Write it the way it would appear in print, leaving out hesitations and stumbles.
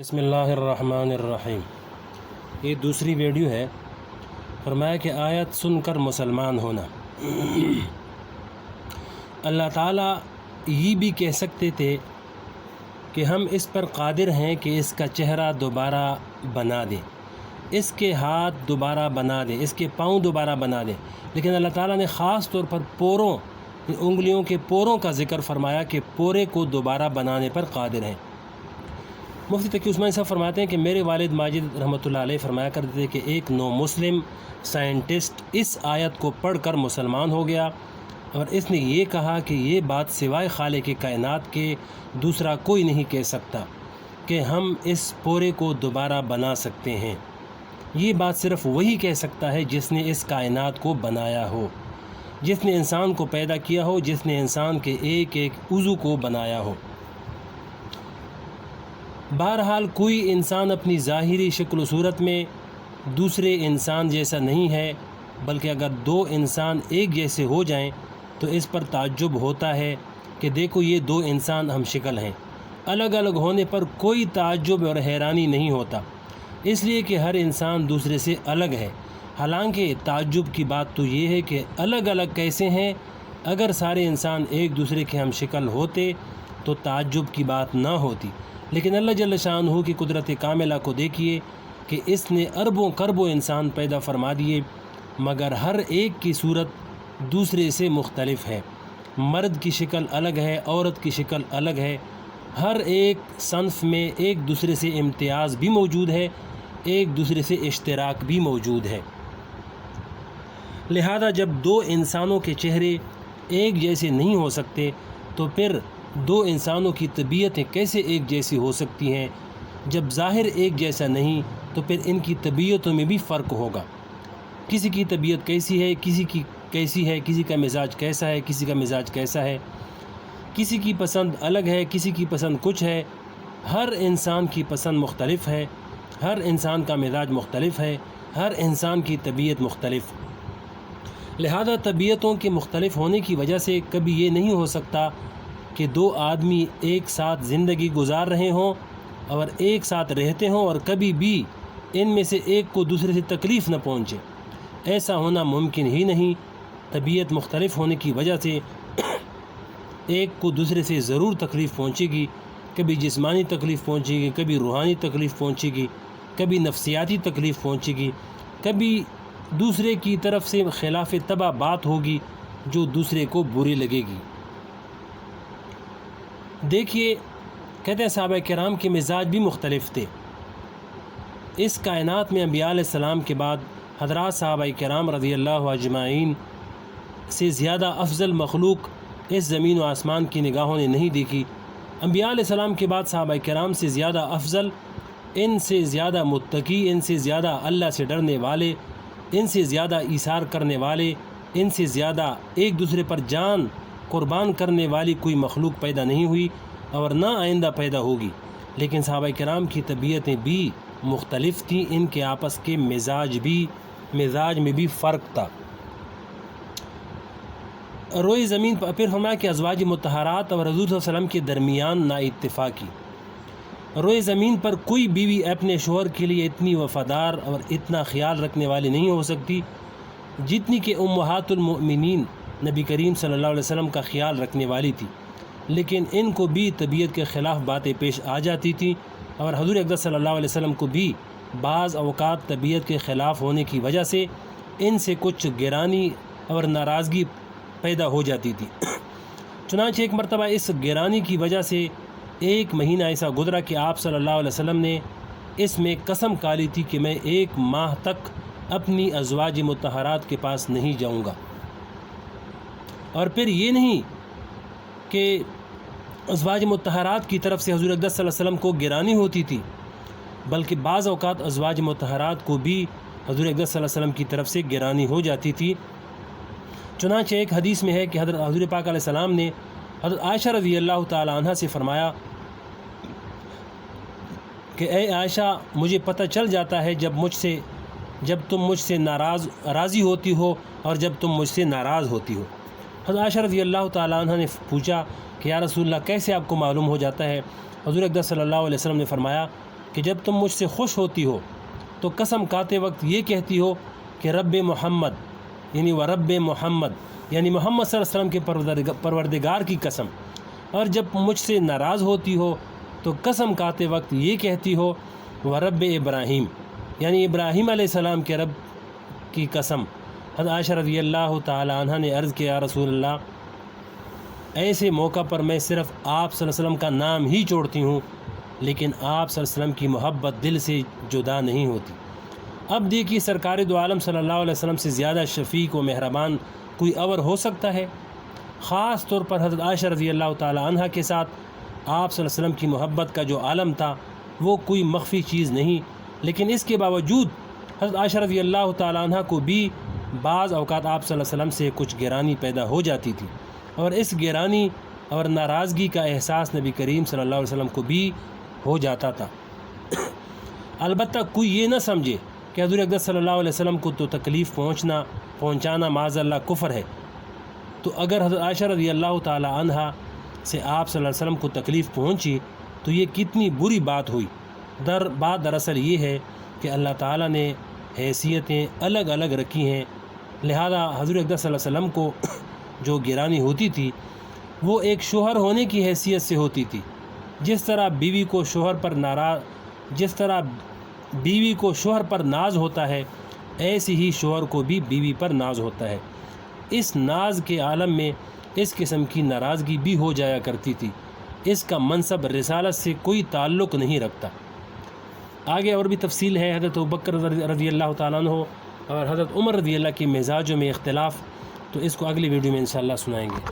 بسم اللہ الرحمن الرحیم۔ یہ دوسری ویڈیو ہے۔ فرمایا کہ آیت سن کر مسلمان ہونا۔ اللہ تعالیٰ یہ بھی کہہ سکتے تھے کہ ہم اس پر قادر ہیں کہ اس کا چہرہ دوبارہ بنا دیں، اس کے ہاتھ دوبارہ بنا دیں، اس کے پاؤں دوبارہ بنا دیں، لیکن اللہ تعالیٰ نے خاص طور پر پوروں، انگلیوں کے پوروں کا ذکر فرمایا کہ پورے کو دوبارہ بنانے پر قادر ہیں۔ مفتی تقی عثمانی صاحب فرماتے ہیں کہ میرے والد ماجد رحمۃ اللہ علیہ فرمایا کرتے تھے کہ ایک نو مسلم سائنٹسٹ اس آیت کو پڑھ کر مسلمان ہو گیا اور اس نے یہ کہا کہ یہ بات سوائے خالق کائنات کے دوسرا کوئی نہیں کہہ سکتا کہ ہم اس پورے کو دوبارہ بنا سکتے ہیں۔ یہ بات صرف وہی کہہ سکتا ہے جس نے اس کائنات کو بنایا ہو، جس نے انسان کو پیدا کیا ہو، جس نے انسان کے ایک ایک عضو کو بنایا ہو۔ بہرحال کوئی انسان اپنی ظاہری شکل و صورت میں دوسرے انسان جیسا نہیں ہے، بلکہ اگر دو انسان ایک جیسے ہو جائیں تو اس پر تعجب ہوتا ہے کہ دیکھو یہ دو انسان ہم شکل ہیں۔ الگ الگ ہونے پر کوئی تعجب اور حیرانی نہیں ہوتا، اس لیے کہ ہر انسان دوسرے سے الگ ہے۔ حالانکہ تعجب کی بات تو یہ ہے کہ الگ الگ کیسے ہیں؟ اگر سارے انسان ایک دوسرے کے ہم شکل ہوتے تو تعجب کی بات نہ ہوتی، لیکن اللہ جل شانہ کی قدرت کاملہ کو دیکھیے کہ اس نے اربوں کربوں انسان پیدا فرما دیے، مگر ہر ایک کی صورت دوسرے سے مختلف ہے۔ مرد کی شکل الگ ہے، عورت کی شکل الگ ہے۔ ہر ایک صنف میں ایک دوسرے سے امتیاز بھی موجود ہے، ایک دوسرے سے اشتراک بھی موجود ہے۔ لہذا جب دو انسانوں کے چہرے ایک جیسے نہیں ہو سکتے تو پھر دو انسانوں کی طبیعتیں کیسے ایک جیسی ہو سکتی ہیں؟ جب ظاہر ایک جیسا نہیں تو پھر ان کی طبیعتوں میں بھی فرق ہوگا۔ کسی کی طبیعت کیسی ہے، کسی کی کیسی ہے، کسی کا مزاج کیسا ہے، کسی کا مزاج کیسا ہے، کسی کی پسند الگ ہے، کسی کی پسند کچھ ہے۔ ہر انسان کی پسند مختلف ہے، ہر انسان کا مزاج مختلف ہے، ہر انسان کی طبیعت مختلف۔ لہذا طبیعتوں کے مختلف ہونے کی وجہ سے کبھی یہ نہیں ہو سکتا کہ دو آدمی ایک ساتھ زندگی گزار رہے ہوں اور ایک ساتھ رہتے ہوں اور کبھی بھی ان میں سے ایک کو دوسرے سے تکلیف نہ پہنچے۔ ایسا ہونا ممکن ہی نہیں۔ طبیعت مختلف ہونے کی وجہ سے ایک کو دوسرے سے ضرور تکلیف پہنچے گی، کبھی جسمانی تکلیف پہنچے گی، کبھی روحانی تکلیف پہنچے گی، کبھی نفسیاتی تکلیف پہنچے گی، کبھی دوسرے کی طرف سے خلاف طبع بات ہوگی جو دوسرے کو بری لگے گی۔ دیکھیے، کہتے ہیں صحابہ کرام کے مزاج بھی مختلف تھے۔ اس کائنات میں انبیاء علیہ السلام کے بعد حضرات صحابہ کرام رضی اللہ اجمعین سے زیادہ افضل مخلوق اس زمین و آسمان کی نگاہوں نے نہیں دیکھی۔ انبیاء علیہ السلام کے بعد صحابہ کرام سے زیادہ افضل، ان سے زیادہ متقی، ان سے زیادہ اللہ سے ڈرنے والے، ان سے زیادہ ایثار کرنے والے، ان سے زیادہ ایک دوسرے پر جان قربان کرنے والی کوئی مخلوق پیدا نہیں ہوئی اور نہ آئندہ پیدا ہوگی۔ لیکن صحابہ کرام کی طبیعتیں بھی مختلف تھیں، ان کے آپس کے مزاج میں بھی فرق تھا۔ روئے زمین پر پھر فرمایا کہ ازواج مطہرات اور حضور صلی اللہ علیہ وسلم کے درمیان نا اتفاقی۔ روئے زمین پر کوئی بیوی اپنے شوہر کے لیے اتنی وفادار اور اتنا خیال رکھنے والی نہیں ہو سکتی جتنی کہ امہات المؤمنین نبی کریم صلی اللہ علیہ وسلم کا خیال رکھنے والی تھی، لیکن ان کو بھی طبیعت کے خلاف باتیں پیش آ جاتی تھیں اور حضور اقدس صلی اللہ علیہ وسلم کو بھی بعض اوقات طبیعت کے خلاف ہونے کی وجہ سے ان سے کچھ گرانی اور ناراضگی پیدا ہو جاتی تھی۔ چنانچہ ایک مرتبہ اس گرانی کی وجہ سے ایک مہینہ ایسا گزرا کہ آپ صلی اللہ علیہ وسلم نے اس میں قسم کھا لی تھی کہ میں 1 ماہ تک اپنی ازواج مطہرات کے پاس نہیں جاؤں گا۔ اور پھر یہ نہیں کہ ازواج مطہرات کی طرف سے حضور اقدس صلی اللہ علیہ وسلم کو گرانی ہوتی تھی، بلکہ بعض اوقات ازواج مطہرات کو بھی حضور اقدس صلی اللہ علیہ وسلم کی طرف سے گرانی ہو جاتی تھی۔ چنانچہ ایک حدیث میں ہے کہ حضور پاک علیہ السلام نے حضرت عائشہ رضی اللہ تعالی عنہ سے فرمایا کہ اے عائشہ، مجھے پتہ چل جاتا ہے جب تم مجھ سے راضی ہوتی ہو اور جب تم مجھ سے ناراض ہوتی ہو۔ حضرت عائشہ رضی اللہ تعالی عنہ نے پوچھا کہ یا رسول اللہ کیسے آپ کو معلوم ہو جاتا ہے؟ حضور اقدس صلی اللہ علیہ وسلم نے فرمایا کہ جب تم مجھ سے خوش ہوتی ہو تو قسم کھاتے وقت یہ کہتی ہو کہ رب محمد یعنی و رب محمد یعنی محمد صلی اللہ علیہ وسلم کے پروردگار کی قسم، اور جب مجھ سے ناراض ہوتی ہو تو قسم کھاتے وقت یہ کہتی ہو و رب ابراہیم یعنی ابراہیم علیہ السلام کے رب کی قسم۔ حضرت عائشہ رضی اللہ تعالی عنہ نے عرض کیا، یا رسول اللہ، ایسے موقع پر میں صرف آپ صلی اللہ علیہ وسلم کا نام ہی چھوڑتی ہوں، لیکن آپ صلی اللہ علیہ وسلم کی محبت دل سے جدا نہیں ہوتی۔ اب دیکھیے سرکار دو عالم صلی اللہ علیہ وسلم سے زیادہ شفیق و مہربان کوئی اور ہو سکتا ہے؟ خاص طور پر حضرت عائشہ رضی اللہ تعالی عنہ کے ساتھ آپ صلی اللہ علیہ وسلم کی محبت کا جو عالم تھا وہ کوئی مخفی چیز نہیں، لیکن اس کے باوجود حضرت عائشہ رضی اللہ تعالی عنہ کو بھی بعض اوقات آپ صلی اللہ علیہ وسلم سے کچھ گرانی پیدا ہو جاتی تھی، اور اس گرانی اور ناراضگی کا احساس نبی کریم صلی اللہ علیہ وسلم کو بھی ہو جاتا تھا۔ البتہ کوئی یہ نہ سمجھے کہ حضور اقدس صلی اللہ علیہ وسلم کو تو تکلیف پہنچانا معاذ اللہ کفر ہے، تو اگر حضرت عائشہ رضی اللہ تعالی عنہ سے آپ صلی اللہ علیہ وسلم کو تکلیف پہنچی تو یہ کتنی بری بات ہوئی۔ بات دراصل یہ ہے کہ اللہ تعالیٰ نے حیثیتیں الگ الگ رکھی ہیں، لہذا حضور اقدس صلی اللہ علیہ وسلم کو جو گرانی ہوتی تھی وہ ایک شوہر ہونے کی حیثیت سے ہوتی تھی۔ جس طرح بیوی کو شوہر پر ناز ہوتا ہے، ایسے ہی شوہر کو بھی بیوی پر ناز ہوتا ہے۔ اس ناز کے عالم میں اس قسم کی ناراضگی بھی ہو جایا کرتی تھی۔ اس کا منصب رسالت سے کوئی تعلق نہیں رکھتا۔ آگے اور بھی تفصیل ہے حضرت ابوبکر رضی اللہ تعالیٰ عنہ اور حضرت عمر رضی اللہ کے مزاجوں میں اختلاف، تو اس کو اگلی ویڈیو میں انشاءاللہ سنائیں گے۔